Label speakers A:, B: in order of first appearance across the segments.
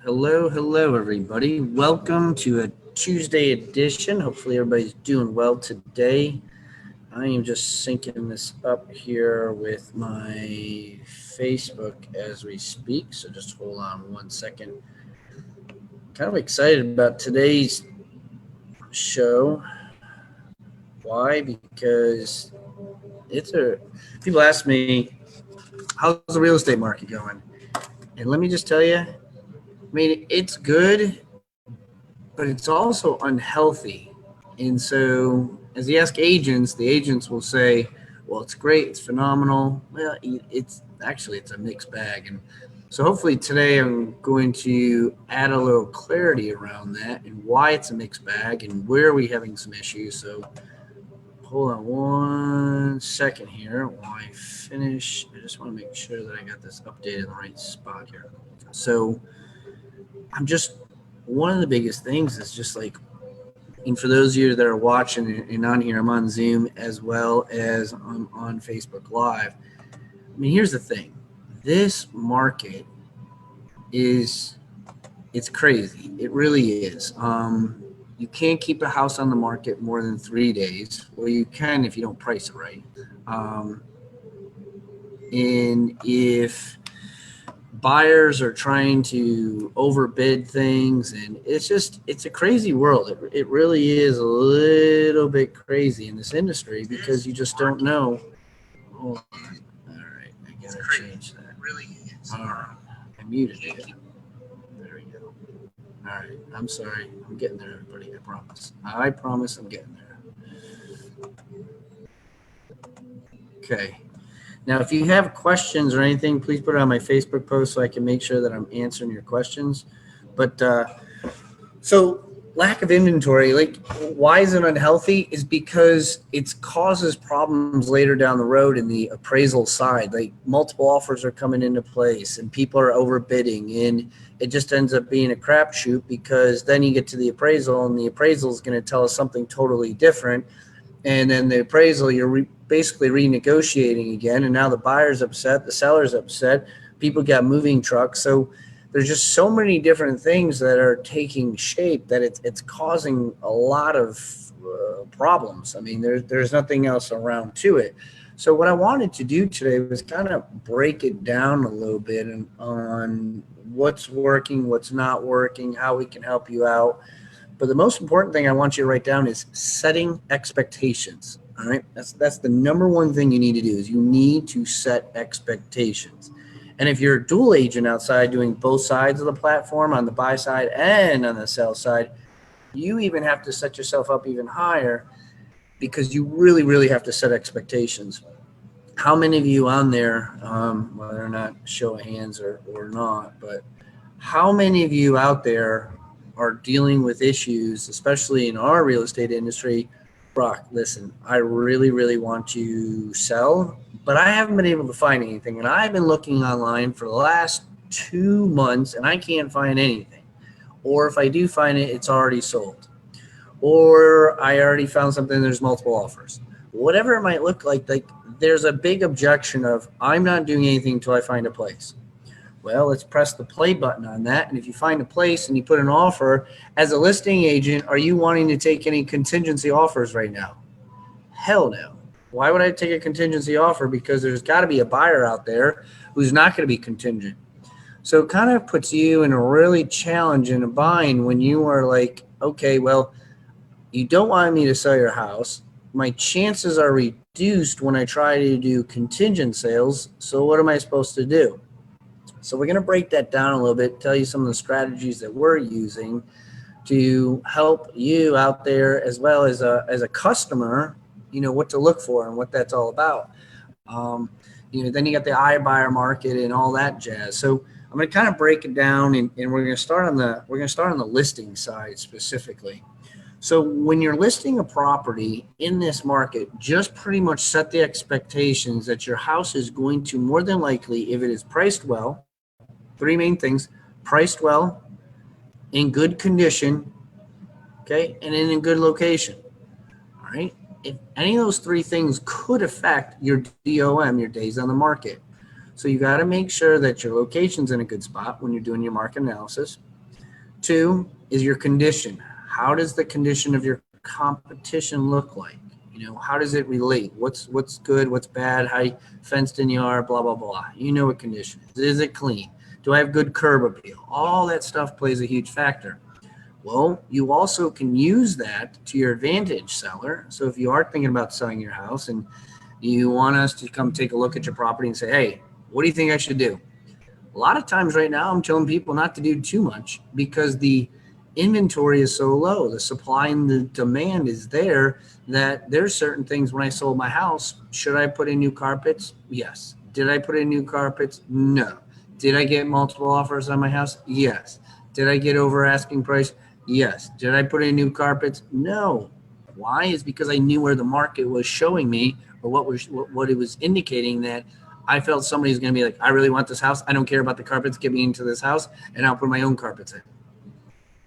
A: Hello, everybody. Welcome to a Tuesday edition. Hopefully, everybody's doing well today. I am just syncing this up here with my Facebook as we speak. So just hold on 1 second. Kind of excited about today's show. Why? Because people ask me, how's the real estate market going? And let me just tell you, it's good, but it's also unhealthy. And so, as you ask agents, the agents will say, well, it's great, it's phenomenal. Well, it's a mixed bag. And so, hopefully, today I'm going to add a little clarity around that and why it's a mixed bag and where are we having some issues. So, hold on 1 second here while I finish. I just want to make sure that I got this updated in the right spot here. So, one of the biggest things is just like, and for those of you that are watching and on here, I'm on Zoom as well as I'm on Facebook Live. Here's the thing. This market it's crazy. It really is. You can't keep a house on the market more than 3 days. Well, you can if you don't price it right. And if buyers are trying to overbid things, and it's a crazy world. It really is a little bit crazy in this industry because you just don't know. Hold on. All right, I gotta change that. All right, I muted it. There we go. All right, I'm sorry. I'm getting there, everybody. I promise I'm getting there. Okay. Now, if you have questions or anything, please put it on my Facebook post so I can make sure that I'm answering your questions. But so lack of inventory, like why is it unhealthy? Is because it causes problems later down the road in the appraisal side. Like multiple offers are coming into place and people are overbidding, and it just ends up being a crapshoot because then you get to the appraisal and the appraisal is going to tell us something totally different. And then the appraisal, you're basically renegotiating again. And now the buyer's upset, the seller's upset, people got moving trucks. So there's just so many different things that are taking shape that it's causing a lot of problems. There's nothing else around to it. So what I wanted to do today was kind of break it down a little bit on what's working, what's not working, how we can help you out. But the most important thing I want you to write down is setting expectations. All right, that's the number one thing you need to do is you need to set expectations. And if you're a dual agent outside doing both sides of the platform on the buy side and on the sell side, you even have to set yourself up even higher because you really, really have to set expectations. How many of you on there, whether or not show of hands or not, but how many of you out there are dealing with issues, especially in our real estate industry? Brock, listen, I really, really want to sell, but I haven't been able to find anything. And I've been looking online for the last 2 months and I can't find anything. Or if I do find it, it's already sold. Or I already found something, there's multiple offers. Whatever it might look like there's a big objection of, I'm not doing anything until I find a place. Well, let's press the play button on that. And if you find a place and you put an offer, as a listing agent, are you wanting to take any contingency offers right now? Hell no. Why would I take a contingency offer? Because there's got to be a buyer out there who's not going to be contingent. So it kind of puts you in a really challenge in a bind when you are like, okay, well, you don't want me to sell your house. My chances are reduced when I try to do contingent sales. So what am I supposed to do? So we're going to break that down a little bit, tell you some of the strategies that we're using to help you out there as well as a customer, what to look for and what that's all about. Then you got the iBuyer market and all that jazz. So I'm going to kind of break it down and we're going to start on the listing side specifically. So when you're listing a property in this market, just pretty much set the expectations that your house is going to more than likely, if it is priced well, 3 main things: priced well, in good condition, okay, and in a good location. All right. If any of those 3 things could affect your DOM, your days on the market. So you got to make sure that your location's in a good spot when you're doing your market analysis. 2 is your condition. How does the condition of your competition look like? You know, how does it relate? What's good, what's bad, how fenced in you are, blah, blah, blah. You know what condition is. Is it clean? Do I have good curb appeal? All that stuff plays a huge factor. Well, you also can use that to your advantage, seller. So if you are thinking about selling your house and you want us to come take a look at your property and say, hey, what do you think I should do? A lot of times right now, I'm telling people not to do too much because the inventory is so low. The supply and the demand is there that there's certain things when I sold my house. Should I put in new carpets? Yes. Did I put in new carpets? No. Did I get multiple offers on my house? Yes. Did I get over asking price? Yes. Did I put in new carpets? No. Why? Is because I knew where the market was showing me or what it was indicating that I felt somebody's going to be like, I really want this house. I don't care about the carpets. Get me into this house and I'll put my own carpets in.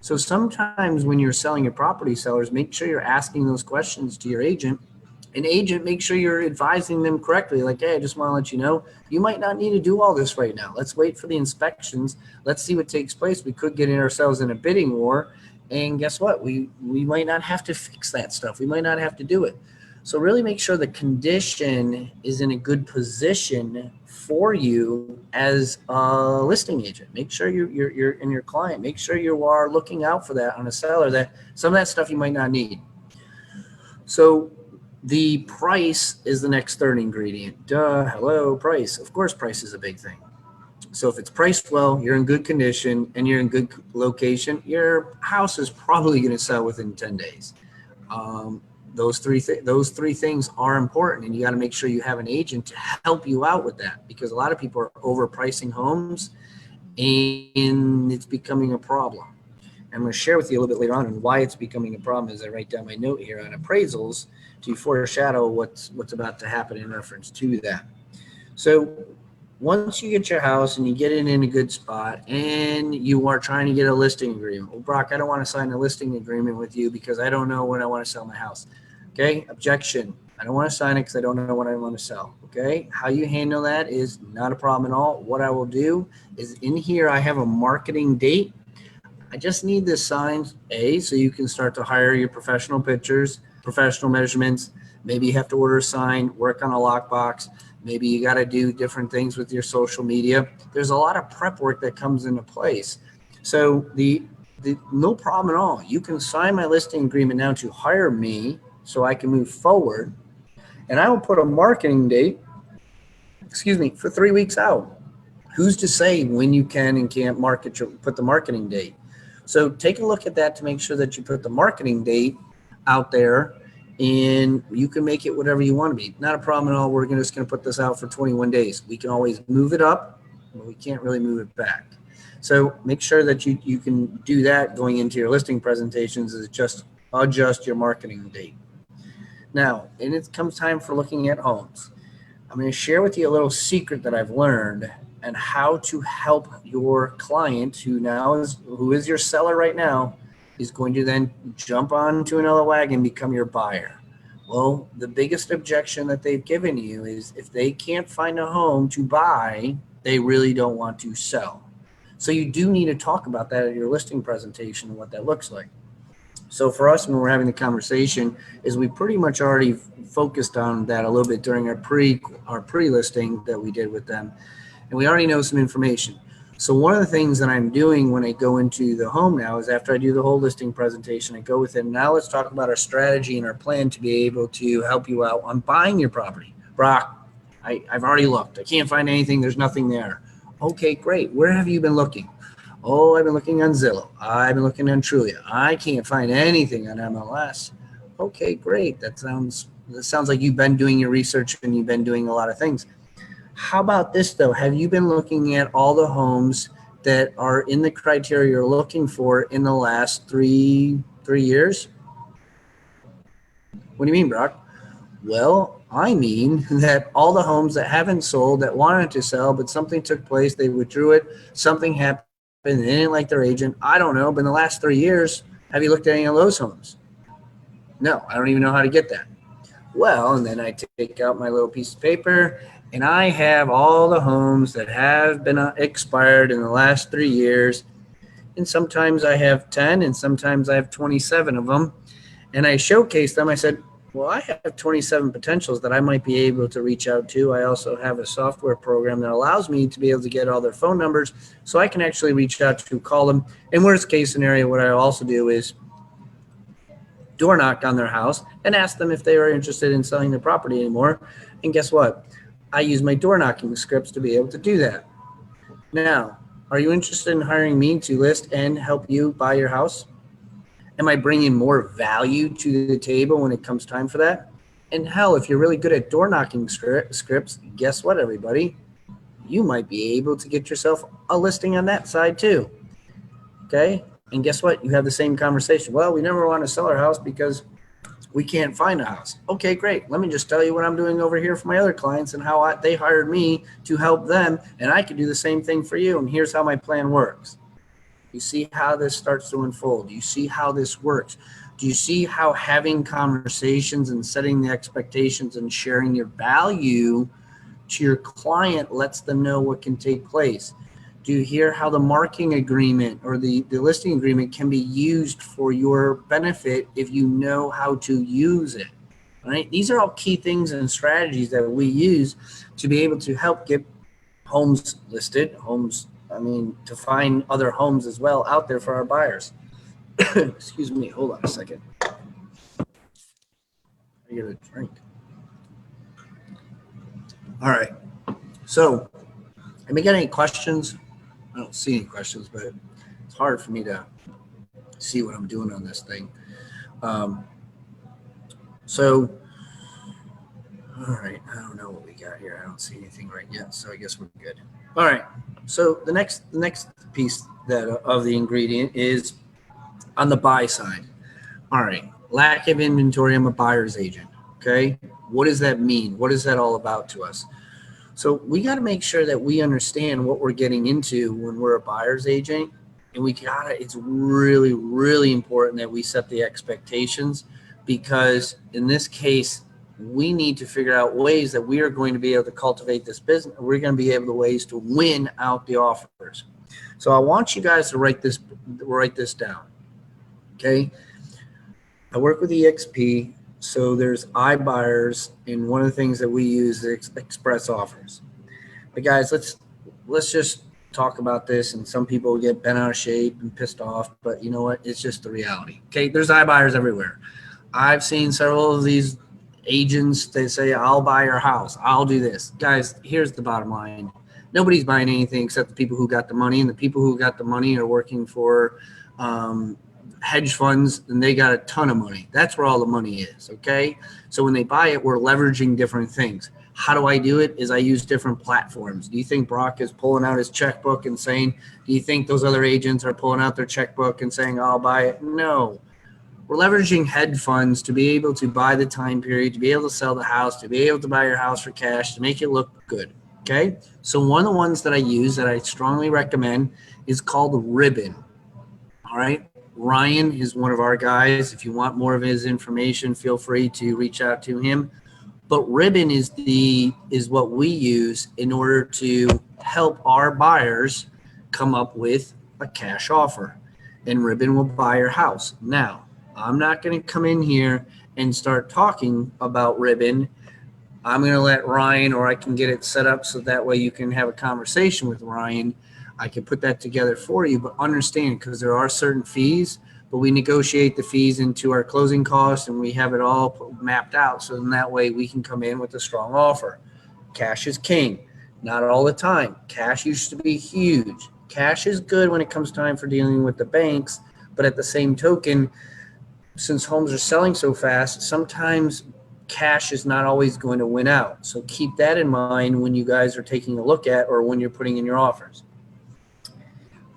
A: So sometimes when you're selling your property, sellers, make sure you're asking those questions to your agent. An agent, make sure you're advising them correctly. Like, hey, I just want to let you know, you might not need to do all this right now. Let's wait for the inspections. Let's see what takes place. We could get ourselves in a bidding war. And guess what? We might not have to fix that stuff. We might not have to do it. So really make sure the condition is in a good position for you as a listing agent. Make sure you're in your client. Make sure you are looking out for that on a seller, that some of that stuff you might not need. So the price is the next third ingredient. Hello, price. Of course, price is a big thing. So if it's priced well, you're in good condition, and you're in good location, your house is probably going to sell within 10 days. Those three things are important, and you got to make sure you have an agent to help you out with that, because a lot of people are overpricing homes and it's becoming a problem. I'm going to share with you a little bit later on why it's becoming a problem as I write down my note here on appraisals to foreshadow what's about to happen in reference to that. So once you get your house and you get it in a good spot and you are trying to get a listing agreement. Well, Brock, I don't want to sign a listing agreement with you because I don't know when I want to sell my house. Okay, objection. I don't want to sign it because I don't know when I want to sell. Okay, how you handle that is not a problem at all. What I will do is in here I have a marketing date. I just need this signed, so you can start to hire your professional pictures, professional measurements. Maybe you have to order a sign, work on a lockbox. Maybe you got to do different things with your social media. There's a lot of prep work that comes into place. So the no problem at all. You can sign my listing agreement now to hire me so I can move forward. And I will put a marketing date, for 3 weeks out. Who's to say when you can and can't put the marketing date? So take a look at that to make sure that you put the marketing date out there, and you can make it whatever you want to be. Not a problem at all. We're just going to put this out for 21 days. We can always move it up, but we can't really move it back. So make sure that you can do that going into your listing presentations, is just adjust your marketing date. Now, and it comes time for looking at homes. I'm going to share with you a little secret that I've learned and how to help your client who is your seller right now, is going to then jump onto another wagon, become your buyer. Well, the biggest objection that they've given you is if they can't find a home to buy, they really don't want to sell. So you do need to talk about that at your listing presentation and what that looks like. So for us, when we're having the conversation, is we pretty much already focused on that a little bit during our pre-listing that we did with them. And we already know some information. So one of the things that I'm doing when I go into the home now is after I do the whole listing presentation, I go with it. Now let's talk about our strategy and our plan to be able to help you out on buying your property. Brock, I've already looked. I can't find anything. There's nothing there. Okay, great. Where have you been looking? Oh, I've been looking on Zillow. I've been looking on Trulia. I can't find anything on MLS. Okay, great. That sounds like you've been doing your research and you've been doing a lot of things. How about this though? Have you been looking at all the homes that are in the criteria you're looking for in the last three years? What do you mean, Brock? Well, I mean that all the homes that haven't sold, that wanted to sell, but something took place, they withdrew it, something happened, they didn't like their agent. I don't know, but in the last 3 years, have you looked at any of those homes? No, I don't even know how to get that. Well, and then I take out my little piece of paper and I have all the homes that have been expired in the last 3 years. And sometimes I have 10 and sometimes I have 27 of them. And I showcase them. I said, well, I have 27 potentials that I might be able to reach out to. I also have a software program that allows me to be able to get all their phone numbers so I can actually reach out to, call them. In worst case scenario, what I also do is door knock on their house and ask them if they are interested in selling their property anymore. And guess what? I use my door knocking scripts to be able to do that. Now, are you interested in hiring me to list and help you buy your house? Am I bringing more value to the table when it comes time for that? And hell, if you're really good at door knocking scripts, guess what, everybody? You might be able to get yourself a listing on that side too. Okay? And guess what? You have the same conversation. Well, we never want to sell our house because we can't find a house. Okay, great. Let me just tell you what I'm doing over here for my other clients and how they hired me to help them. And I can do the same thing for you. And here's how my plan works. You see how this starts to unfold? Do you see how this works? Do you see how having conversations and setting the expectations and sharing your value to your client lets them know what can take place? Do you hear how the marketing agreement or the listing agreement can be used for your benefit if you know how to use it? All right. These are all key things and strategies that we use to be able to help get homes listed, to find other homes as well out there for our buyers. Excuse me, hold on a second. I get a drink. All right. So, have we got any questions? I don't see any questions, but it's hard for me to see what I'm doing on this thing. All right, I don't know what we got here. I don't see anything right yet, so I guess we're good. All right, so the next piece of the ingredient is on the buy side. All right, lack of inventory. I'm a buyer's agent. Okay, what does that mean? What is that all about to us? So we got to make sure that we understand what we're getting into when we're a buyer's agent, and it's really, really important that we set the expectations, because in this case, we need to figure out ways that we are going to be able to cultivate this business. We're going to be able to ways to win out the offers. So I want you guys to write this down. Okay. I work with EXP. So there's iBuyers, and one of the things that we use is express offers. But guys, let's just talk about this, and some people get bent out of shape and pissed off, but you know what? It's just the reality. Okay, there's iBuyers everywhere. I've seen several of these agents, they say, I'll buy your house, I'll do this. Guys, here's the bottom line. Nobody's buying anything except the people who got the money, and the people who got the money are working for hedge funds, and they got a ton of money. That's where all the money is, okay? So when they buy it, we're leveraging different things. How do I do it? Is I use different platforms. Do you think Brock is pulling out his checkbook and saying, do you think those other agents are pulling out their checkbook and saying, I'll buy it? No. We're leveraging hedge funds to be able to buy the time period, to be able to sell the house, to be able to buy your house for cash, to make it look good, okay? So one of the ones that I use that I strongly recommend is called Ribbon, all right? Ryan is one of our guys. If you want more of his information, feel free to reach out to him. But Ribbon is what we use in order to help our buyers come up with a cash offer. And Ribbon will buy your house. Now, I'm not going to come in here and start talking about Ribbon. I'm going to let Ryan, or I can get it set up so that way you can have a conversation with Ryan. I can put that together for you, but understand, because there are certain fees, but we negotiate the fees into our closing costs, and we have it all mapped out. So in that way we can come in with a strong offer. Cash is king. Not all the time. Cash used to be huge. Cash is good when it comes time for dealing with the banks, but at the same token, since homes are selling so fast, sometimes cash is not always going to win out. So keep that in mind when you guys are taking a look at, or when you're putting in your offers.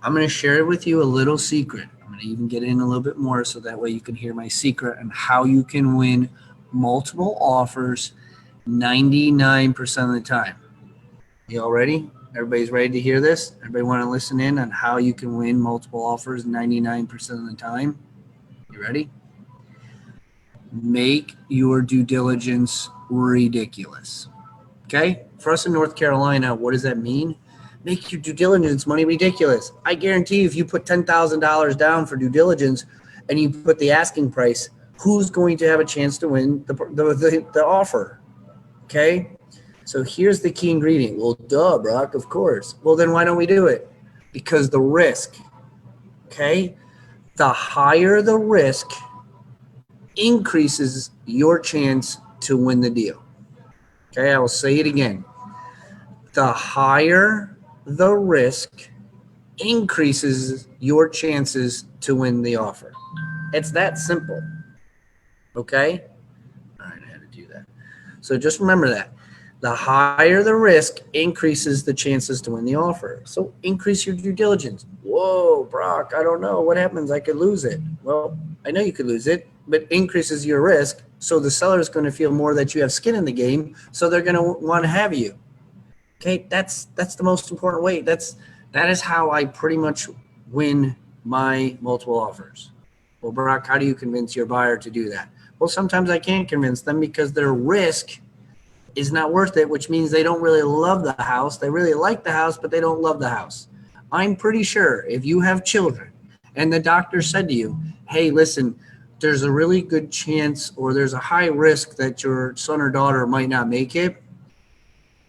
A: I'm going to share with you a little secret. I'm going to even get in a little bit more so that way you can hear my secret on how you can win multiple offers 99% of the time. You all ready? Everybody's ready to hear this? Everybody want to listen in on how you can win multiple offers 99% of the time? You ready? make your due diligence ridiculous. Okay? For us in North Carolina, what does that mean? Make your due diligence money ridiculous. I guarantee you, if you put $10,000 down for due diligence and you put the asking price, who's going to have a chance to win the offer? Okay? So here's the key ingredient. Well, duh, Brock, of course. Well, then why don't we do it? Because the risk, okay? The higher the risk increases your chance to win the deal. Okay, I will say it again. The higher the risk increases your chances to win the offer. It's that simple. Okay? All right, I had to do that. So just remember that. The higher the risk increases the chances to win the offer. So increase your due diligence. Whoa, Brock, I don't know. What happens? I could lose it. Well, I know you could lose it, but increases your risk. So the seller is going to feel more that you have skin in the game. So they're going to want to have you. Okay, that's the most important way. That is how I pretty much win my multiple offers. Well, Brock, how do you convince your buyer to do that? Well, sometimes I can't convince them because their risk is not worth it, which means they don't really love the house. They really like the house, but they don't love the house. I'm pretty sure if you have children and the doctor said to you, hey, listen, there's a really good chance or there's a high risk that your son or daughter might not make it.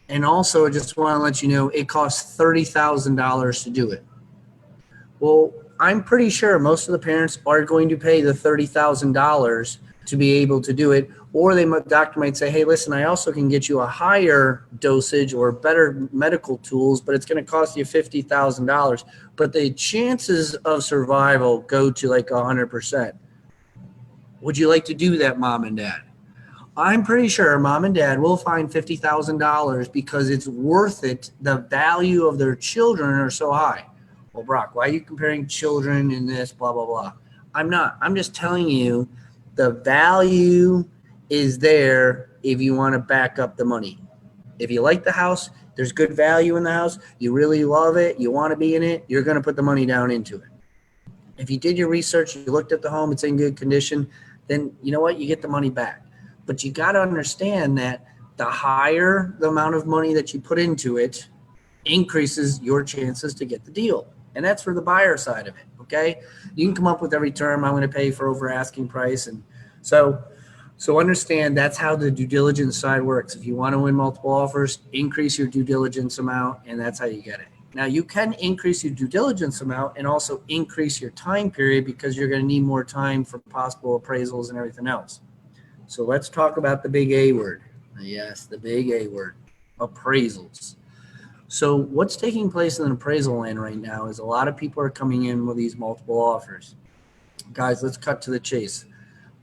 A: And also, I just want to let you know, it costs $30,000 to do it. Well, I'm pretty sure most of the parents are going to pay the $30,000 to be able to do it. Or the doctor might say, hey, listen, I also can get you a higher dosage or better medical tools, but it's going to cost you $50,000. But the chances of survival go to like 100%. Would you like to do that, mom and dad? I'm pretty sure mom and dad will find $50,000 because it's worth it. The value of their children are so high. Well, Brock, why are you comparing children in this, blah, blah, blah? I'm not. I'm just telling you the value is there if you want to back up the money. If you like the house, there's good value in the house, you really love it, you want to be in it, you're going to put the money down into it. If you did your research, you looked at the home, it's in good condition, then you know what? You get the money back. But you got to understand that the higher the amount of money that you put into it increases your chances to get the deal. And that's for the buyer side of it, okay? You can come up with every term, I'm going to pay for over asking price. And so understand that's how the due diligence side works. If you want to win multiple offers, increase your due diligence amount, and that's how you get it. Now, you can increase your due diligence amount and also increase your time period because you're going to need more time for possible appraisals and everything else. So let's talk about the big A word. Yes, the big A word, appraisals. So what's taking place in appraisal land right now is a lot of people are coming in with these multiple offers. Guys, let's cut to the chase.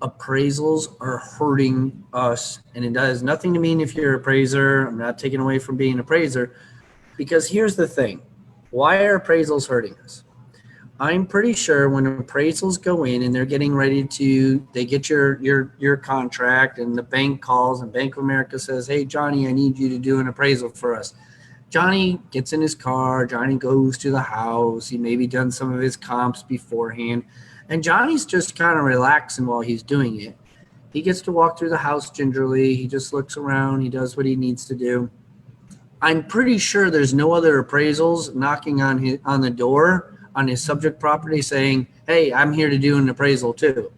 A: Appraisals are hurting us, and it does nothing to mean if you're an appraiser. I'm not taking away from being an appraiser, because here's the thing. Why are appraisals hurting us? I'm pretty sure when appraisals go in and they're getting ready to, they get your contract and the bank calls and Bank of America says, hey, Johnny, I need you to do an appraisal for us. Johnny gets in his car. Johnny goes to the house. He maybe done some of his comps beforehand. And Johnny's just kind of relaxing while he's doing it. He gets to walk through the house gingerly. He just looks around. He does what he needs to do. I'm pretty sure there's no other appraisals knocking on the door on his subject property saying, hey, I'm here to do an appraisal too.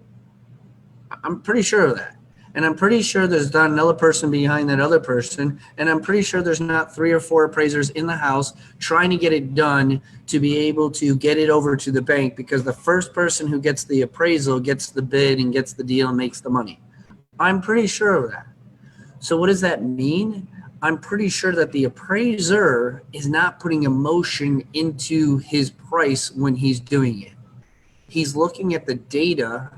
A: I'm pretty sure of that. And I'm pretty sure there's not another person behind that other person. And I'm pretty sure there's not 3 or 4 appraisers in the house trying to get it done to be able to get it over to the bank, because the first person who gets the appraisal gets the bid and gets the deal and makes the money. I'm pretty sure of that. So what does that mean? I'm pretty sure that the appraiser is not putting emotion into his price when he's doing it. He's looking at the data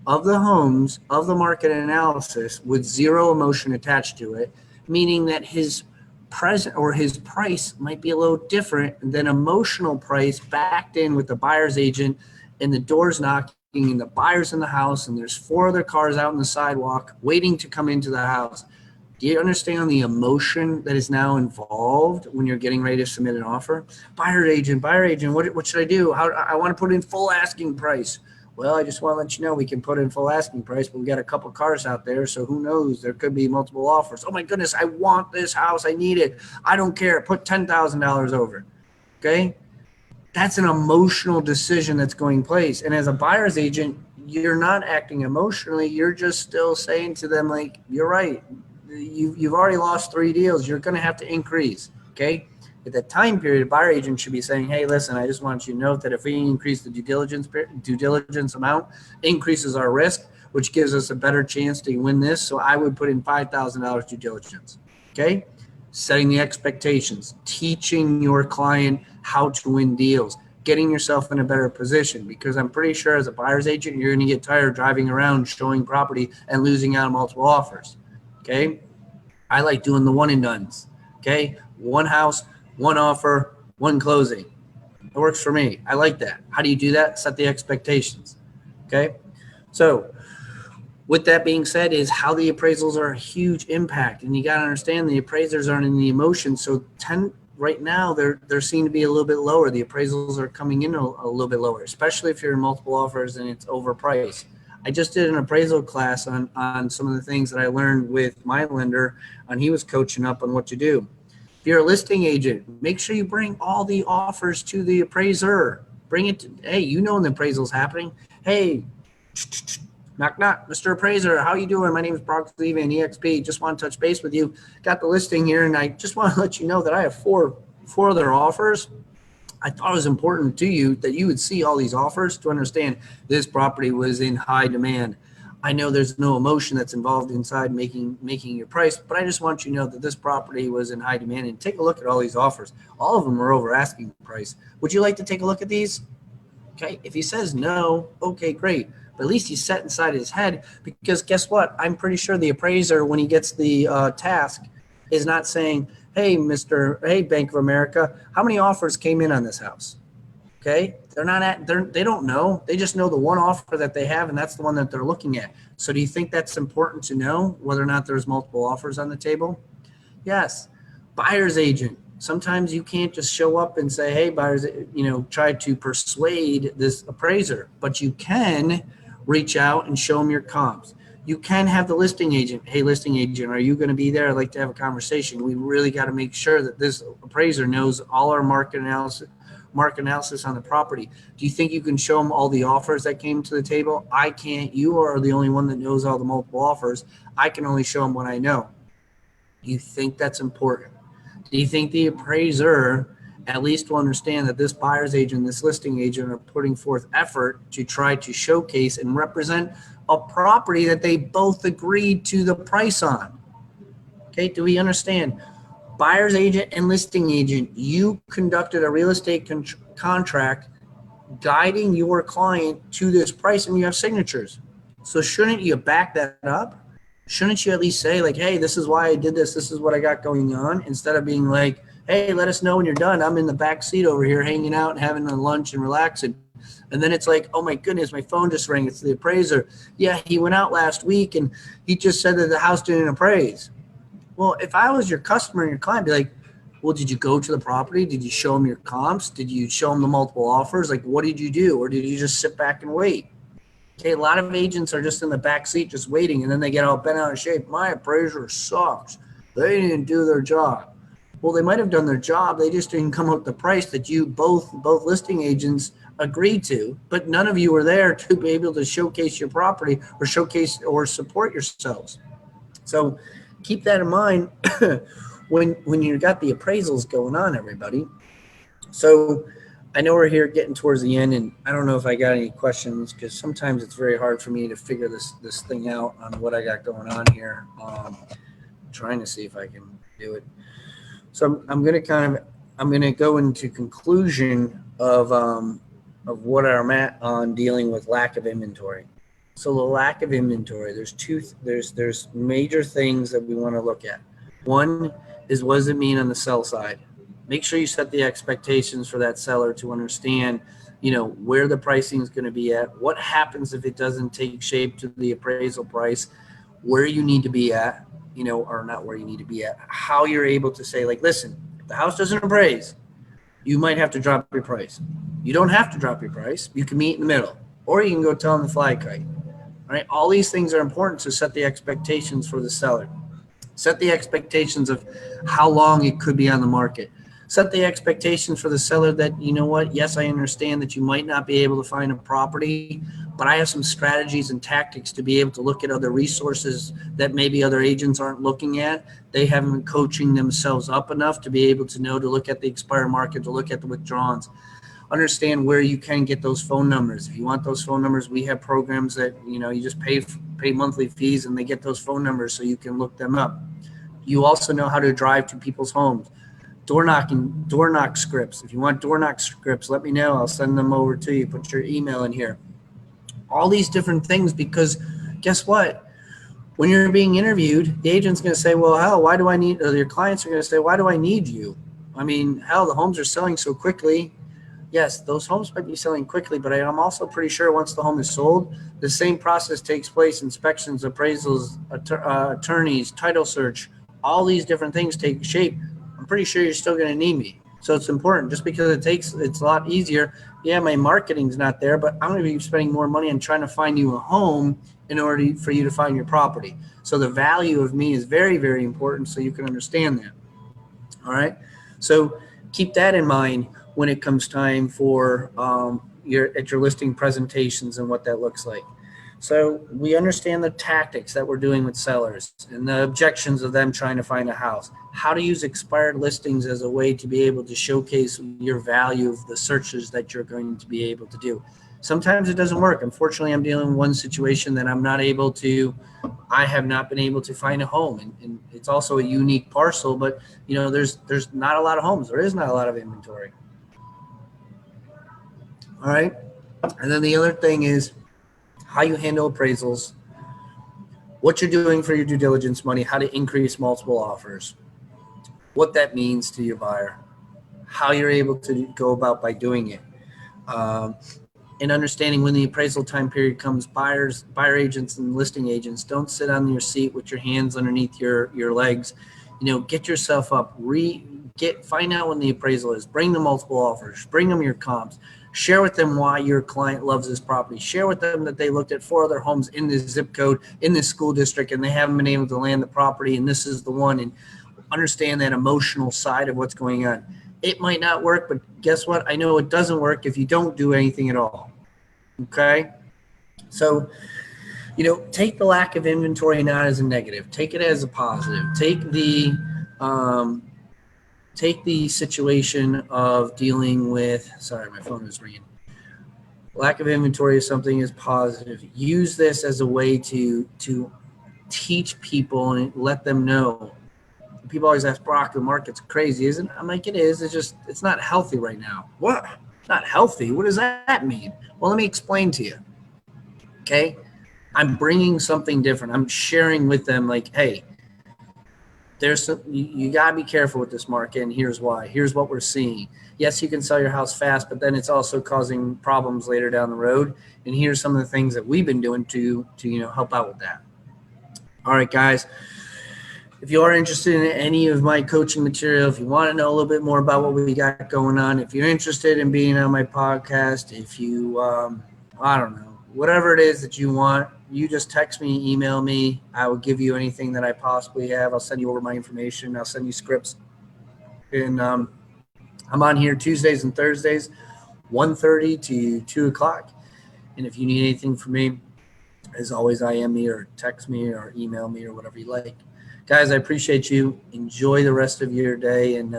A: of the homes, of the market analysis with zero emotion attached to it, meaning that his present or his price might be a little different than emotional price backed in with the buyer's agent and the doors knocking and the buyer's in the house and there's 4 other cars out on the sidewalk waiting to come into the house. Do you understand the emotion that is now involved when you're getting ready to submit an offer? Buyer agent, what should I do? I want to put in full asking price. Well, I just want to let you know we can put in full asking price, but we got a couple cars out there, so who knows? There could be multiple offers. Oh my goodness, I want this house. I need it. I don't care. Put $10,000 over. Okay? That's an emotional decision that's going place. And as a buyer's agent, you're not acting emotionally. You're just still saying to them, like, you're right. You've already lost 3 deals. You're going to have to increase. Okay? At that time period, a buyer agent should be saying, hey, listen, I just want you to note that if we increase the due diligence amount, increases our risk, which gives us a better chance to win this. So I would put in $5,000 due diligence. Okay? Setting the expectations, teaching your client how to win deals, getting yourself in a better position, because I'm pretty sure as a buyer's agent, you're going to get tired driving around showing property and losing out on multiple offers. Okay? I like doing the one and dones. Okay? One house, one offer, one closing. It works for me. I like that. How do you do that? Set the expectations. Okay? So with that being said, is how the appraisals are a huge impact. And you got to understand the appraisers aren't in the emotion. So right now, they're seen to be a little bit lower. The appraisals are coming in a little bit lower, especially if you're in multiple offers and it's overpriced. I just did an appraisal class on some of the things that I learned with my lender, and he was coaching up on what to do. If you're a listing agent, make sure you bring all the offers to the appraiser. Bring it to, hey, you know when the appraisal's happening. Hey, knock, knock, Mr. Appraiser, how you doing? My name is Brock Zevan, EXP. Just want to touch base with you. Got the listing here, and I just want to let you know that I have four other offers. I thought it was important to you that you would see all these offers to understand this property was in high demand. I know there's no emotion that's involved inside making your price, but I just want you to know that this property was in high demand, and take a look at all these offers. All of them are over asking price. Would you like to take a look at these? Okay, if he says no, okay, great. But at least he's set inside his head, because guess what? I'm pretty sure the appraiser, when he gets the task, is not saying, hey, hey, Bank of America, how many offers came in on this house? Okay, they don't know. They just know the one offer that they have, and that's the one that they're looking at. So do you think that's important to know, whether or not there's multiple offers on the table? Yes. Buyer's agent. Sometimes you can't just show up and say, hey, buyers, try to persuade this appraiser, but you can reach out and show them your comps. You can have the listing agent, hey, listing agent, are you going to be there? I'd like to have a conversation. We really got to make sure that this appraiser knows all our market analysis on the property. Do you think you can show them all the offers that came to the table? I can't. You are the only one that knows all the multiple offers. I can only show them what I know. Do you think that's important? Do you think the appraiser at least will understand that this buyer's agent, this listing agent are putting forth effort to try to showcase and represent a property that they both agreed to the price on? Okay, do we understand? Buyer's agent and listing agent, you conducted a real estate contract guiding your client to this price, and you have signatures. So shouldn't you back that up? Shouldn't you at least say, like, hey, this is why I did this. This is what I got going on, instead of being like, hey, let us know when you're done. I'm in the back seat over here hanging out and having a lunch and relaxing. And then it's like, oh my goodness, my phone just rang. It's the appraiser. Yeah, he went out last week and he just said that the house didn't appraise. Well, if I was your customer and your client, I'd be like, well, did you go to the property? Did you show them your comps? Did you show them the multiple offers? Like, what did you do? Or did you just sit back and wait? Okay, a lot of agents are just in the back seat just waiting, and then they get all bent out of shape. My appraiser sucks. They didn't do their job. Well, they might have done their job. They just didn't come up with the price that you both listing agents agreed to, but none of you were there to be able to showcase your property or showcase or support yourselves. So keep that in mind when you got the appraisals going on, everybody. So I know we're here getting towards the end, and I don't know if I got any questions, because sometimes it's very hard for me to figure this thing out on what I got going on here. Trying to see if I can do it. So I'm going to go into conclusion of what I'm at on dealing with lack of inventory. So the lack of inventory, there's major things that we want to look at. One is, what does it mean on the sell side? Make sure you set the expectations for that seller to understand, where the pricing is going to be at, what happens if it doesn't take shape to the appraisal price, where you need to be at, or not where you need to be at, how you're able to say, like, listen, if the house doesn't appraise, you might have to drop your price. You don't have to drop your price. You can meet in the middle, or you can go tell them to fly a kite. All right. All these things are important to set the expectations for the seller. Set the expectations of how long it could be on the market. Set the expectations for the seller that, you know what, yes, I understand that you might not be able to find a property, but I have some strategies and tactics to be able to look at other resources that maybe other agents aren't looking at. They haven't been coaching themselves up enough to be able to know to look at the expired market, to look at the withdrawals. Understand where you can get those phone numbers. If you want those phone numbers, we have programs that, you just pay monthly fees and they get those phone numbers so you can look them up. You also know how to drive to people's homes. Door knock scripts. If you want door knock scripts, let me know. I'll send them over to you. Put your email in here. All these different things, because guess what? When you're being interviewed, the agent's going to say, well, hell, why do I need, or your clients are going to say, why do I need you? I mean, hell, the homes are selling so quickly. Yes, those homes might be selling quickly, but I'm also pretty sure once the home is sold, the same process takes place. Inspections, appraisals, attorneys, title search, all these different things take shape. I'm pretty sure you're still going to need me. So it's important. Just because it's a lot easier. Yeah, my marketing's not there, but I'm going to be spending more money on trying to find you a home in order for you to find your property. So the value of me is very, very important, so you can understand that. All right. So keep that in mind when it comes time for your listing presentations and what that looks like. So we understand the tactics that we're doing with sellers and the objections of them trying to find a house. How to use expired listings as a way to be able to showcase your value of the searches that you're going to be able to do. Sometimes it doesn't work. Unfortunately, I'm dealing with one situation that I have not been able to find a home, and it's also a unique parcel, but there's not a lot of homes. There is not a lot of inventory. All right. And then the other thing is how you handle appraisals, what you're doing for your due diligence money, how to increase multiple offers, what that means to your buyer, how you're able to go about by doing it. And understanding when the appraisal time period comes, buyer agents and listing agents, don't sit on your seat with your hands underneath your legs. Get yourself up, find out when the appraisal is, bring them multiple offers, bring them your comps, share with them why your client loves this property, share with them that they looked at 4 other homes in this zip code, in this school district, and they haven't been able to land the property, and this is the one, and understand that emotional side of what's going on. It might not work, but guess what? I know it doesn't work if you don't do anything at all. Okay? So, take the lack of inventory not as a negative. Take it as a positive. Take the situation of dealing with, sorry, my phone is ringing. Lack of inventory is something is positive. Use this as a way to teach people and let them know. People always ask, Brock, the market's crazy, isn't it? I'm like, it is. It's not healthy right now. What? Not healthy? What does that mean? Well, let me explain to you. Okay? I'm bringing something different. I'm sharing with them like, hey, you got to be careful with this market, and here's why. Here's what we're seeing. Yes, you can sell your house fast, but then it's also causing problems later down the road. And here's some of the things that we've been doing to help out with that. All right, guys. If you are interested in any of my coaching material, if you want to know a little bit more about what we got going on, if you're interested in being on my podcast, if you, I don't know, whatever it is that you want, you just text me, email me. I will give you anything that I possibly have. I'll send you over my information. I'll send you scripts. And I'm on here Tuesdays and Thursdays, 1:30 to 2 o'clock. And if you need anything from me, as always, IM me or text me or email me or whatever you like. Guys, I appreciate you. Enjoy the rest of your day and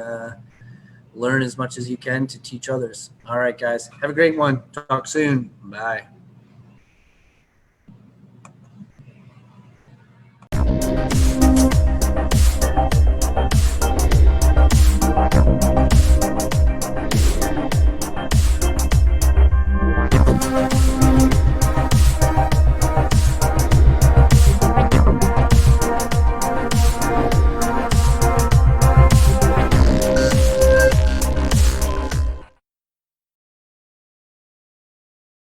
A: learn as much as you can to teach others. All right, guys. Have a great one. Talk soon. Bye.